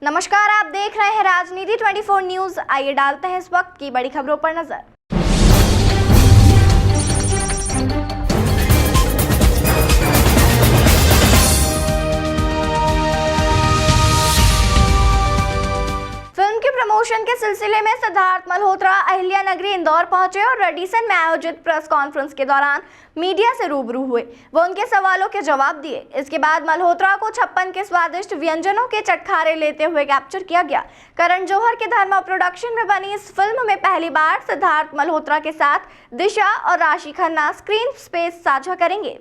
नमस्कार, आप देख रहे हैं राजनीति 24 न्यूज। आइए डालते हैं इस वक्त की बड़ी खबरों पर नजर। फिल्म के प्रमोशन के सिलसिले में सिद्धार्थ मल्होत्रा अहिल्या नगरी इंदौर पहुंचे और रेडिसन में आयोजित प्रेस कॉन्फ्रेंस के दौरान मीडिया से रूबरू हुए। वो उनके सवालों के जवाब दिए। इसके बाद मल्होत्रा को 56 के स्वादिष्ट व्यंजनों के चटखारे लेते हुए कैप्चर किया गया। करण जौहर के धर्मा प्रोडक्शन में बनी इस फिल्म में पहली बार सिद्धार्थ मल्होत्रा के साथ दिशा और राशि खन्ना स्क्रीन स्पेस साझा करेंगे।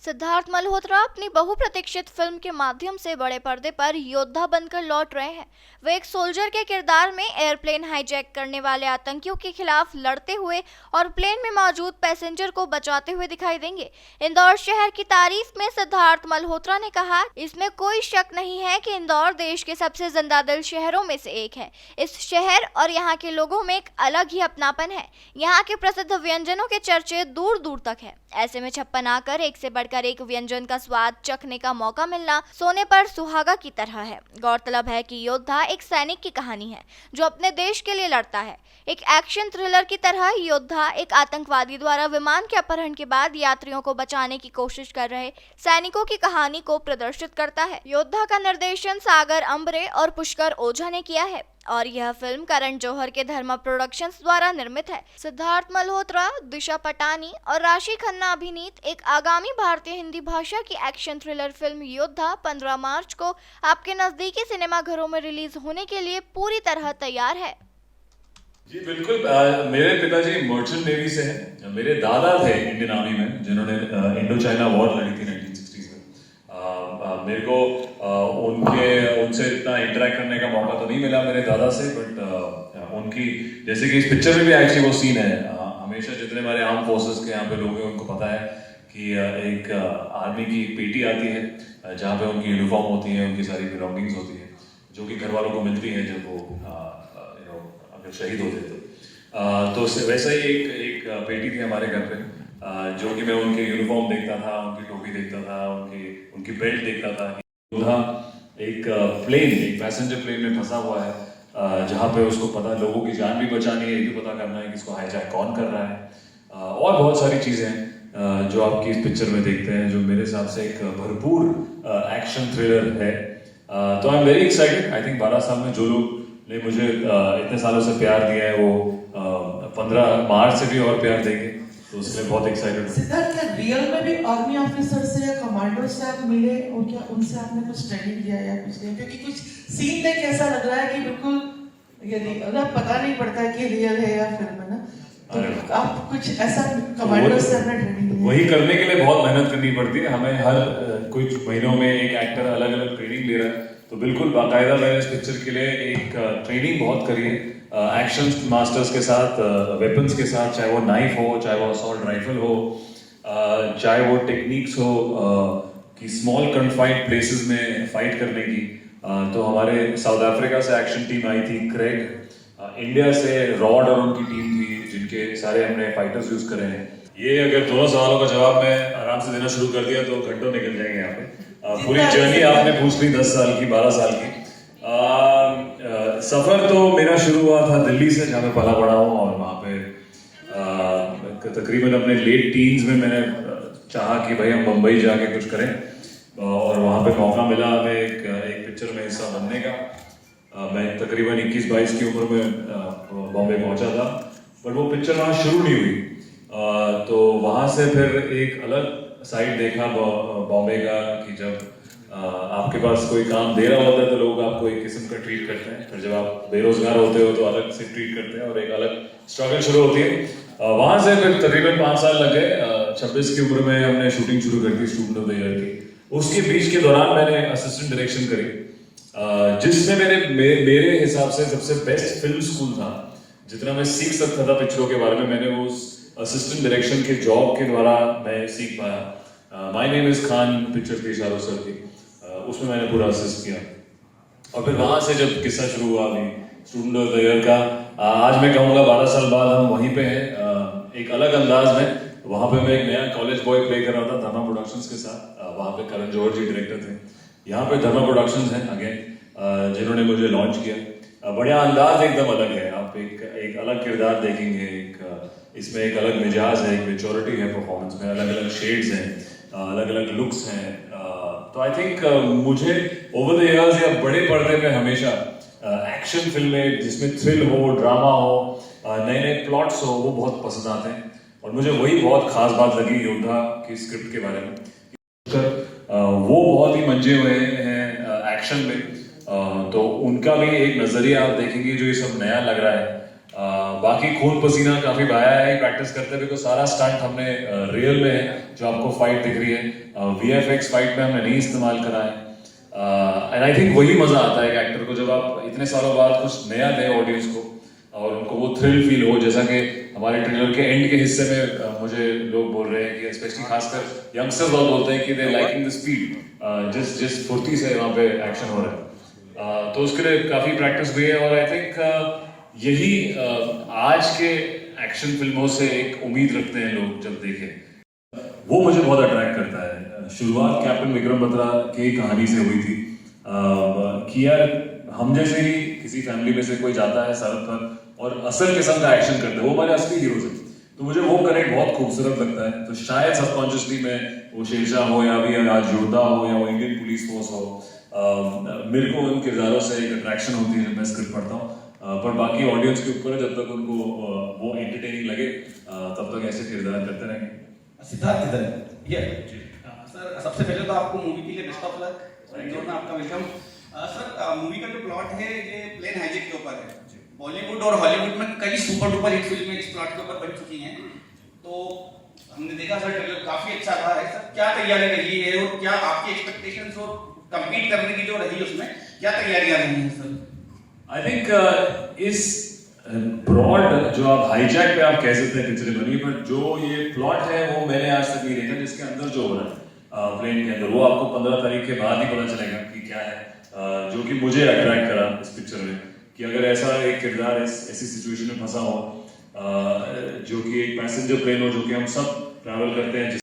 सिद्धार्थ मल्होत्रा अपनी बहुप्रतीक्षित फिल्म के माध्यम से बड़े पर्दे पर योद्धा बनकर लौट रहे हैं। वे एक सोल्जर के किरदार में एयरप्लेन हाईजैक करने वाले आतंकियों के खिलाफ लड़ते हुए और प्लेन में मौजूद पैसेंजर को बचाते हुए दिखाई देंगे। इंदौर शहर की तारीफ में सिद्धार्थ मल्होत्रा ने कहा, इसमें कोई शक नहीं है कि इंदौर देश के सबसे जिंदादिल शहरों में से एक है। इस शहर और यहाँ के लोगों में एक अलग ही अपनापन है। यहाँ के प्रसिद्ध व्यंजनों के चर्चे दूर दूर तक है। ऐसे में 56 आकर एक से बढ़कर एक व्यंजन का स्वाद चखने का मौका मिलना सोने पर सुहागा की तरह है। गौरतलब है कि योद्धा एक सैनिक की कहानी है जो अपने देश के लिए लड़ता है। एक एक्शन थ्रिलर की तरह योद्धा एक आतंकवादी द्वारा विमान के अपहरण के बाद यात्रियों को बचाने की कोशिश कर रहे सैनिकों की कहानी को प्रदर्शित करता है। योद्धा का निर्देशन सागर अंबरे और पुष्कर ओझा ने किया है और यह फिल्म करण जौहर के धर्मा प्रोडक्शंस द्वारा निर्मित है। सिद्धार्थ मल्होत्रा, दिशा पटानी और राशि खन्ना अभिनीत एक आगामी भारतीय हिंदी भाषा की एक्शन थ्रिलर फिल्म योद्धा 15 मार्च को आपके नजदीकी सिनेमाघरों में रिलीज होने के लिए पूरी तरह तैयार है। जी बिल्कुल। मेरे पिताजी मर्चेंट नेवी से हैं। मेरे दादा थे इंडियन आर्मी में जिन्होंने इंडो चाइना वॉर लड़ी थी 1960s में। मेरे को उनसे इतना इंटरेक्ट करने का मौका तो नहीं मिला मेरे दादा से, बट उनकी जैसे कि इस पिक्चर में भी एक्चुअली वो सीन है। हमेशा जितने हमारे आर्म फोर्सेस के यहाँ पे लोग हैं उनको पता है कि एक आर्मी की एक पेटी आती है जहाँ पे उनकी यूनिफॉर्म होती है, उनकी सारी बिलोंगिंग्स होती है जो कि घर वालों को मिलती है जब वो अगर शहीद होते तो वैसा ही एक पेटी थी हमारे घर पे, जो कि मैं उनके यूनिफॉर्म देखता था, उनकी टोपी देखता था, उनकी बेल्ट देखता था। योद्धा एक पैसेंजर प्लेन में फंसा हुआ है जहाँ पे उसको पता लोगों की जान भी बचानी है, ये भी पता करना है कि इसको हाईजैक कौन कर रहा है, और बहुत सारी चीज़ें हैं जो आपकी इस पिक्चर में देखते हैं, जो मेरे हिसाब से एक भरपूर एक्शन थ्रिलर है। तो I am very excited. I think 12 साल में जो लोग ने मुझे इतने सालों से प्यार दिया है वो 15 मार्च से भी और प्यार देंगे, तो उसमें बहुत एक्साइटेड हूँ। सिद्धार्थ, क्या रियल में भी आर्मी ऑफिसर से या कमांडो से आप मिले और क्या उनसे आपने कुछ स्टडी किया या कुछ नहीं? क्योंकि कुछ सीन देख ऐसा लग रहा है कि बिल्कुल यदि पता नहीं पड़ता कि रियल है या फिल्म है ना, तो आप कुछ ऐसा कमांडो से अपना ट्रेनिंग वही करने के लिए बहुत मेहनत करनी पड़ती है हमें। हर कुछ महीनों में एक एक्टर अलग अलग ट्रेनिंग ले रहा है, तो बिल्कुल बाकायदा मैंने इस पिक्चर के लिए एक ट्रेनिंग बहुत करी है एक्शन मास्टर्स के साथ, वेपन्स के साथ, चाहे वो नाइफ हो, चाहे वो असॉल्ट राइफल हो, चाहे वो टेक्निक्स हो कि स्मॉल कन्फाइंड प्लेसेस में फाइट करने की। तो हमारे साउथ अफ्रीका से एक्शन टीम आई थी, क्रेग, इंडिया से रॉड और उनकी टीम थी, जिनके सारे हमने फाइटर्स यूज करे हैं। ये अगर दोनों सवालों का जवाब मैं आराम से देना शुरू कर दिया तो घंटों निकल जाएंगे यहाँ पे। पूरी जर्नी आपने पूछ ली 10 साल की, 12 साल की। सफर तो मेरा शुरू हुआ था दिल्ली से, जहाँ मैं पला बड़ा हूँ, और वहाँ पे तकरीबन अपने लेट टीन्स में मैंने चाहा कि भाई हम मुंबई जाके कुछ करें, और वहाँ पे मौका मिला हमें एक पिक्चर में हिस्सा बनने का। मैं तकरीबन 21-22 की उम्र में बॉम्बे पहुँचा था, बट वो पिक्चर वहाँ शुरू नहीं हुई। तो वहाँ से फिर एक अलग साइड देखा बॉम्बे का कि जब आपके पास कोई काम दे रहा होता है तो लोग आपको एक किस्म का ट्रीट करते हैं, फिर जब आप बेरोजगार होते हो तो अलग से ट्रीट करते हैं और एक अलग स्ट्रगल शुरू होती है। वहाँ से फिर तकरीबन 5 साल लग गए। 26 की उम्र में हमने शूटिंग शुरू कर दी स्टूडेंट ऑफ द ईयर की। उसके बीच के दौरान मैंने असिस्टेंट डायरेक्शन करी, जिसमें मेरे हिसाब से सबसे बेस्ट फिल्म स्कूल था। जितना मैं सीख सकता था पिक्चरों के बारे में, मैंने वो असिस्टेंट डायरेक्शन के जॉब के द्वारा मैं सीख पाया। My name is Khan picture थी शाहरुख सर की, उसमें मैंने पूरा असिस्ट किया। और फिर वहाँ से जब किस्सा शुरू हुआ अभी स्टूडेंट ऑफ द ईयर का, आज मैं कहूँगा 12 साल बाद हम वहीं पे हैं, एक अलग अंदाज में। वहाँ पे मैं एक नया कॉलेज बॉय प्ले कर रहा था धर्मा प्रोडक्शंस के साथ। वहाँ पे करण जौहर जी डायरेक्टर थे। यहाँ पे धर्मा प्रोडक्शंस हैं अगेन, जिन्होंने मुझे लॉन्च किया। बढ़िया अंदाज एकदम अलग है, आप एक अलग किरदार देखेंगे, इसमें एक अलग मिजाज है, एक मेच्योरिटी है परफॉर्मेंस में, अलग अलग शेड्स हैं, अलग अलग लुक्स हैं। तो आई थिंक मुझे ओवर द इयर्स या बड़े पर्दे पे हमेशा एक्शन फिल्में जिसमें थ्रिल हो, ड्रामा हो, नए नए प्लॉट्स हो, वो बहुत पसंद आते हैं। और मुझे वही बहुत खास बात लगी योद्धा की स्क्रिप्ट के बारे में, वो बहुत ही मंजे हुए हैं एक्शन में। तो उनका भी एक नजरिया आप देखेंगे जो ये सब नया लग रहा है। बाकी खून पसीना काफी बहाया है प्रैक्टिस करते हुए, तो सारा स्टंट हमने रियल में है जो आपको फाइट दिख रही है। VFX फाइट में हमने नहीं इस्तेमाल करा है। एंड आई थिंक वही मजा आता है एक एक्टर को, जब आप इतने सालों बाद कुछ नया दें ऑडियंस को और उनको वो थ्रिल फील हो। जैसा कि हमारे ट्रेलर के एंड के हिस्से में मुझे लोग बोल रहे हैं कि स्पेशली खासकर यंगस्टर्स बहुत बोलते हैं कि दे लाइकिंग द स्पीड, जिस फुर्ती से वहाँ पे एक्शन हो रहा है। तो उसके लिए काफी प्रैक्टिस हुई है। और आई थिंक यही आज के एक्शन फिल्मों से एक उम्मीद रखते हैं लोग जब देखें, वो मुझे बहुत अट्रैक्ट करता है। शुरुआत कैप्टन विक्रम बत्रा की कहानी से हुई थी कि यार हम जैसे ही किसी फैमिली में से कोई जाता है सरहद पर और असल किस्म का एक्शन करते हैं, वो हमारे असली हीरोज हैं। तो मुझे वो कनेक्ट बहुत खूबसूरत लगता है। तो शायद सबकॉन्शियसली मैं वो शेरशाह हो या अभी आज योद्धा हो या वो इंडियन पुलिस फोर्स हो, मेरे को उन किरदारों से एक अट्रैक्शन होती है जब मैं स्क्रिप्ट पढ़ता हूँ। पर बाकी ऑडियंस के ऊपर है, जब तक उनको वो एंटरटेनिंग लगे तब तक ऐसे किरदार करते रहेंगे। सिद्धार्थ इधर ये सर, सबसे पहले तो आपको मूवी के लिए बेस्ट ऑफ लक, में आपका वेलकम। सर, मूवी का जो प्लॉट है ये प्लेन हाइजेक के ऊपर है। बॉलीवुड और हॉलीवुड में कई सुपर डुपर हिट फिल्में इस प्लॉट के ऊपर बन चुकी हैं। तो हमने देखा सर ट्रेलर काफी अच्छा रहा है। सर क्या तैयारी रही है और क्या आपकी एक्सपेक्टेशंस और कंपीट करने की जो रही उसमें क्या तैयारियां रही हैं सर? आई थिंक इस ब्रॉड जो आप हाईजैक पे आप कह सकते हैं पिक्चर बनी, पर जो ये प्लॉट है वो मैंने आज तक नहीं देखा जिसके अंदर जो हो रहा है प्लेन के अंदर। वो आपको 15 तारीख के बाद ही पता चलेगा कि क्या है, जो कि मुझे अट्रैक्ट करा इस पिक्चर में कि अगर ऐसा एक किरदार ऐसी सिचुएशन में फंसा हो जो कि एक पैसेंजर प्लेन हो, जो कि हम सब ट्रैवल करते हैं